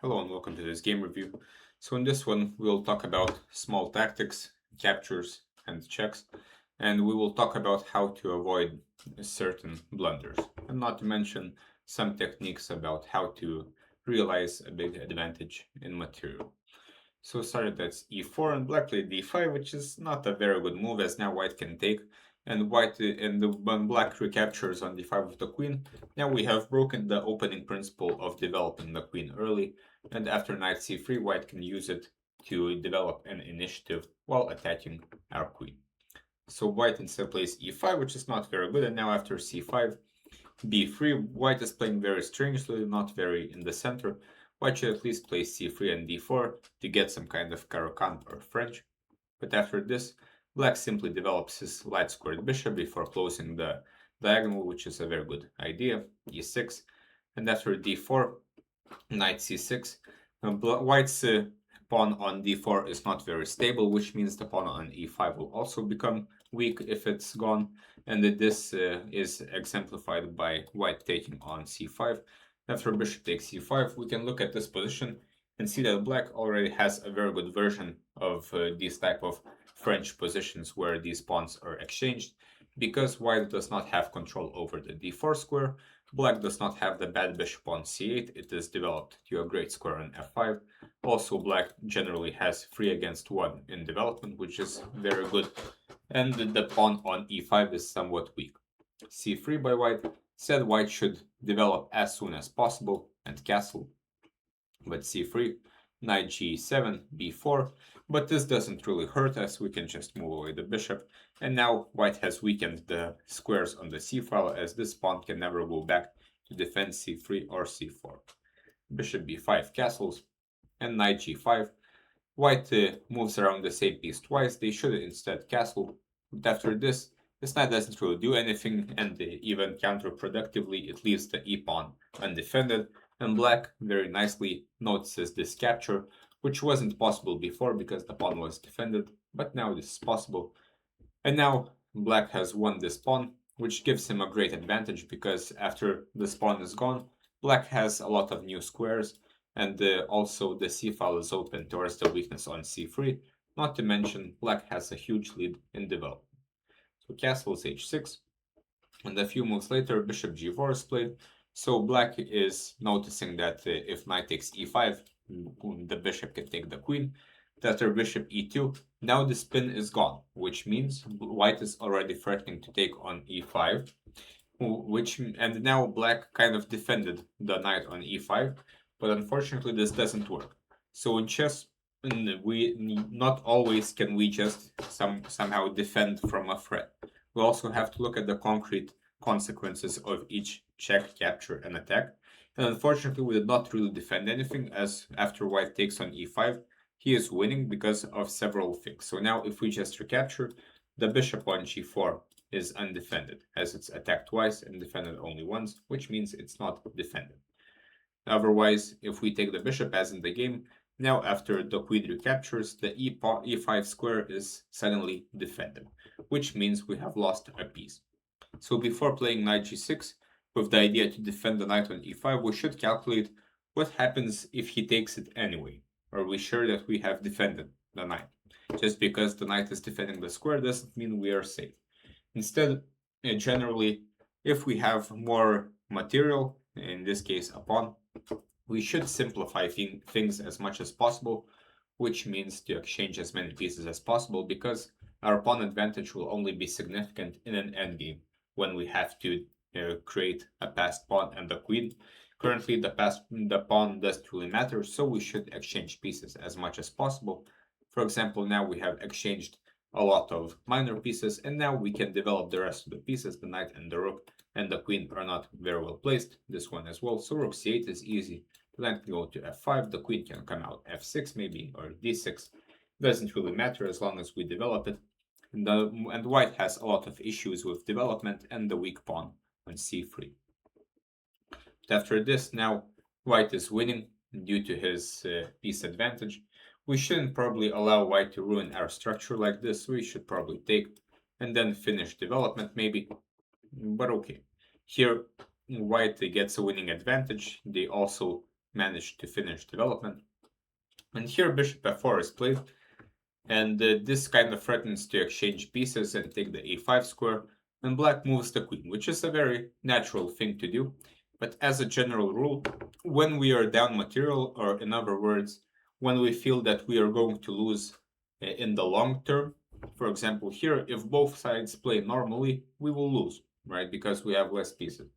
Hello and welcome to this game review. So in this one, we'll talk about small tactics, captures, and checks, and we will talk about how to avoid certain blunders, and not to mention some techniques about how to realize a big advantage in material. So started at e4 and black played d5, which is not a very good move as now white can take. And when black recaptures on d5 with the queen, now we have broken the opening principle of developing the queen early. And after knight c3, white can use it to develop an initiative while attacking our queen. So white instead plays e5, which is not very good. And now after c5, b3, white is playing very strangely, not very in the center. White should at least play c3 and d4 to get some kind of Caro-Kann or French. But after this, black simply develops his light squared bishop before closing the diagonal, which is a very good idea, e6. And after d4, knight c6. White's pawn on d4 is not very stable, which means the pawn on e5 will also become weak if it's gone. And this is exemplified by white taking on c5. After bishop takes c5, we can look at this position and see that black already has a very good version of these type of French positions where these pawns are exchanged. Because white does not have control over the d4 square, black does not have the bad bishop on c8, it is developed to a great square on f5. Also, black generally has 3 against 1 in development, which is very good. And the pawn on e5 is somewhat weak. c3 by white said white should develop as soon as possible and castle. But c3, knight g7, b4, but this doesn't really hurt us, we can just move away the bishop. And now white has weakened the squares on the c-file as this pawn can never go back to defend c3 or c4. Bishop b5 castles, and knight g5. White moves around the same piece twice, they should instead castle. But after this knight doesn't really do anything, and even counterproductively it leaves the e-pawn undefended. And black very nicely notices this capture, which wasn't possible before because the pawn was defended, but now this is possible. And now black has won this pawn, which gives him a great advantage because after this pawn is gone, black has a lot of new squares, and also the c-file is open towards the weakness on c3, not to mention black has a huge lead in development. So castle is h6, and a few moves later bishop g4 is played. So black is noticing that if knight takes e5, the bishop can take the queen. After bishop e2, now the spin is gone, which means white is already threatening to take on e5, and now black kind of defended the knight on e5, but unfortunately this doesn't work. So in chess, we not always can we just somehow defend from a threat. We also have to look at the concrete consequences of each check, capture, and attack. And unfortunately, we did not really defend anything, as after white takes on e5, he is winning because of several things. So now if we just recapture, the bishop on g4 is undefended, as it's attacked twice and defended only once, which means it's not defended. Otherwise, if we take the bishop as in the game, now after the queen recaptures, the e5 square is suddenly defended, which means we have lost a piece. So before playing knight g6, with the idea to defend the knight on e5, we should calculate what happens if he takes it anyway. Are we sure that we have defended the knight? Just because the knight is defending the square doesn't mean we are safe. Instead, generally, if we have more material, in this case a pawn, we should simplify things as much as possible, which means to exchange as many pieces as possible because our pawn advantage will only be significant in an endgame when we have to create a passed pawn and the queen. Currently, the pawn doesn't really matter, so we should exchange pieces as much as possible. For example, now we have exchanged a lot of minor pieces, and now we can develop the rest of the pieces. The knight and the rook and the queen are not very well placed. This one as well. So rook c8 is easy. The knight can go to f5. The queen can come out f6 maybe, or d6. Doesn't really matter as long as we develop it. And white has a lot of issues with development and the weak pawn on c3. But after this, now white is winning due to his piece advantage. We shouldn't probably allow white to ruin our structure like this. We should probably take and then finish development maybe. But okay. Here, white gets a winning advantage. They also managed to finish development. And here bishop f4 is played, and this kind of threatens to exchange pieces and take the a5 square, and black moves the queen, which is a very natural thing to do. But as a general rule, when we are down material, or in other words, when we feel that we are going to lose in the long term, for example here, if both sides play normally, we will lose, right? Because we have less pieces.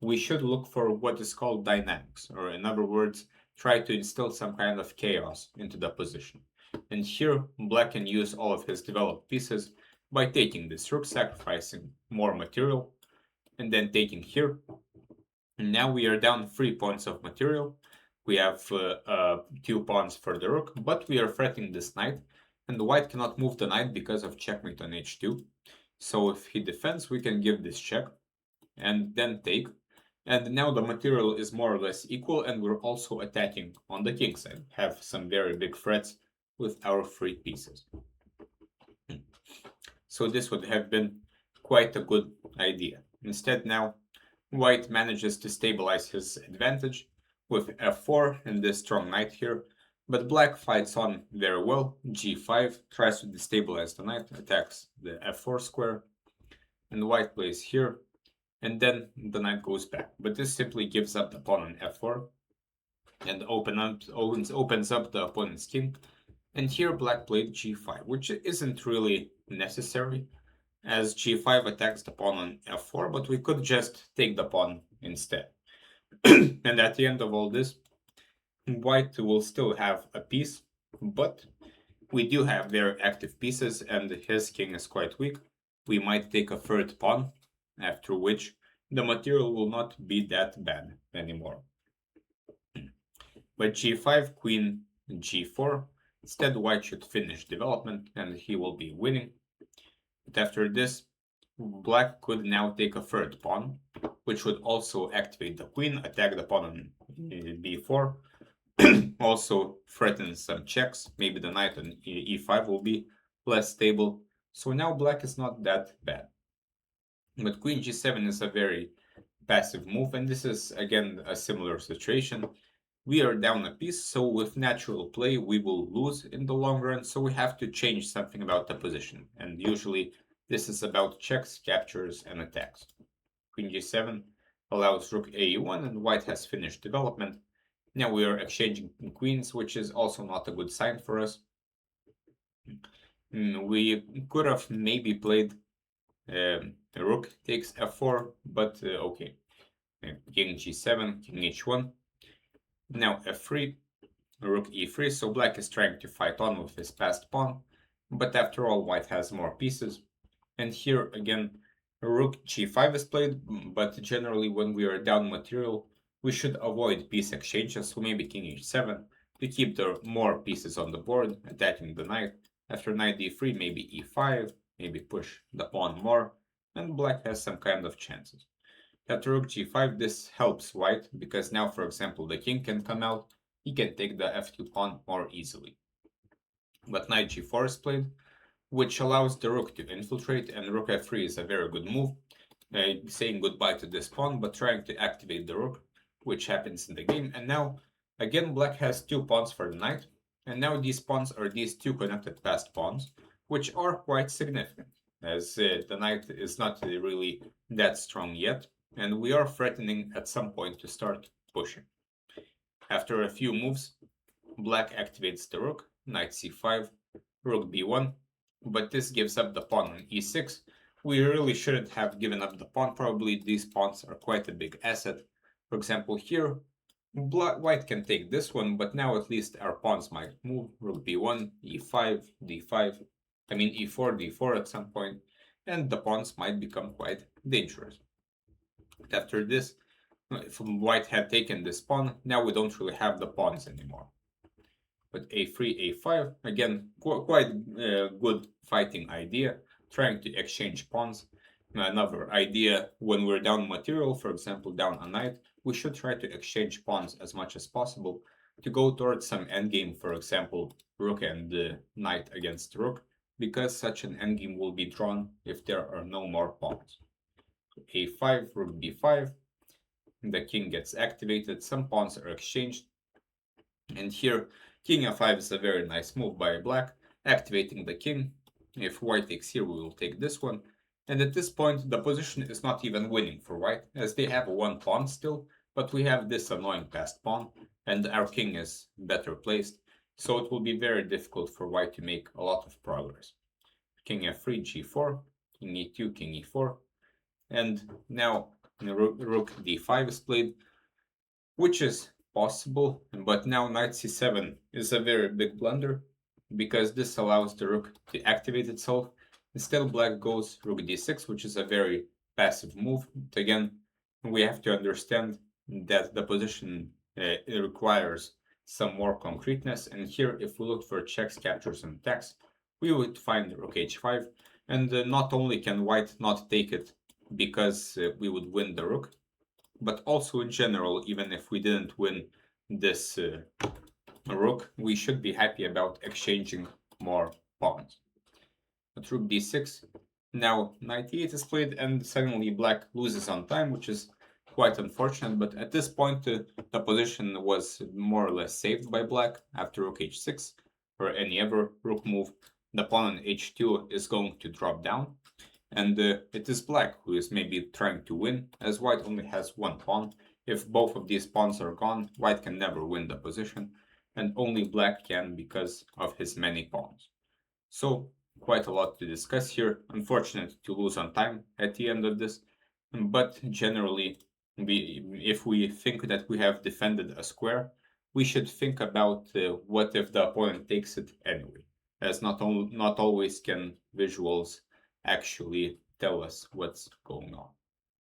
We should look for what is called dynamics, or in other words, try to instill some kind of chaos into the position. And here, black can use all of his developed pieces by taking this rook, sacrificing more material, and then taking here. And now we are down 3 points of material. We have 2 pawns for the rook, but we are threatening this knight, and the white cannot move the knight because of checkmate on h2. So if he defends, we can give this check, and then take. And now the material is more or less equal, and we're also attacking on the king side. Have some very big threats with our 3 pieces. So this would have been quite a good idea. Instead now, white manages to stabilize his advantage with f4 and this strong knight here, but black fights on very well. g5 tries to destabilize the knight, attacks the f4 square, and white plays here, and then the knight goes back. But this simply gives up the pawn on f4 and opens up the opponent's king. And here black played g5, which isn't really necessary, as g5 attacks the pawn on f4, but we could just take the pawn instead. And at the end of all this, white will still have a piece, but we do have very active pieces, and his king is quite weak. We might take a third pawn, after which the material will not be that bad anymore. But g5, queen, g4, instead white should finish development and he will be winning. But after this, black could now take a third pawn, which would also activate the queen, attack the pawn on b4, also threaten some checks. Maybe the knight on e5 will be less stable. So now black is not that bad. But queen g7 is a very passive move, and this is again a similar situation. We are down a piece, so with natural play we will lose in the long run, so we have to change something about the position. And usually this is about checks, captures, and attacks. Queen g7 allows rook a1, and white has finished development. Now we are exchanging queens, which is also not a good sign for us. We could have maybe played rook takes f4, but okay. King g7, king h1. Now f3, rook e3, so black is trying to fight on with his passed pawn, but after all white has more pieces. And here again, rook g5 is played, but generally when we are down material, we should avoid piece exchanges, so maybe king h7 to keep the more pieces on the board, attacking the knight. After knight d3, maybe e5, maybe push the pawn more, and black has some kind of chances. After rook g5, this helps white, because now, for example, the king can come out, he can take the f2 pawn more easily. But knight g4 is played, which allows the rook to infiltrate, and rook f3 is a very good move, saying goodbye to this pawn, but trying to activate the rook, which happens in the game. And now, again, black has 2 pawns for the knight, and now these pawns are these 2 connected passed pawns, which are quite significant, as the knight is not really that strong yet, and we are threatening at some point to start pushing. After a few moves, black activates the rook, knight c5, rook b1, but this gives up the pawn on e6. We really shouldn't have given up the pawn, probably these pawns are quite a big asset. For example here, white can take this one, but now at least our pawns might move, rook b1, e5, d5, e4, d4 at some point, and the pawns might become quite dangerous. After this, if white had taken this pawn, now we don't really have the pawns anymore. But a3, a5, again, quite good fighting idea, trying to exchange pawns. Another idea, when we're down material, for example, down a knight, we should try to exchange pawns as much as possible to go towards some endgame, for example, rook and knight against rook, because such an endgame will be drawn if there are no more pawns. a5, rook b5, the king gets activated, some pawns are exchanged, And here, king f5 is a very nice move by black, activating the king. If white takes here, we will take this one. And at this point, the position is not even winning for white, as they have one pawn still, but we have this annoying passed pawn, and our king is better placed, so it will be very difficult for white to make a lot of progress. King f3, g4, king e2, king e4, and now rook d5 is played, which is possible, but now knight c7 is a very big blunder, because this allows the rook to activate itself. Instead, black goes rook d6, which is a very passive move. But again, we have to understand that the position requires some more concreteness, and here, if we look for checks, captures, and attacks, we would find rook h5, and not only can white not take it because we would win the rook, but also in general, even if we didn't win this rook, we should be happy about exchanging more pawns. But rook d6, now knight e8 is played, and suddenly black loses on time, which is quite unfortunate, but at this point the position was more or less saved by black. After rook h6 or any other rook move, the pawn on h2 is going to drop down, and it is black who is maybe trying to win, as white only has one pawn. If both of these pawns are gone, white can never win the position, and only black can because of his many pawns. So, quite a lot to discuss here. Unfortunate to lose on time at the end of this, but generally, if we think that we have defended a square, we should think about what if the opponent takes it anyway, as not always can visuals actually tell us what's going on.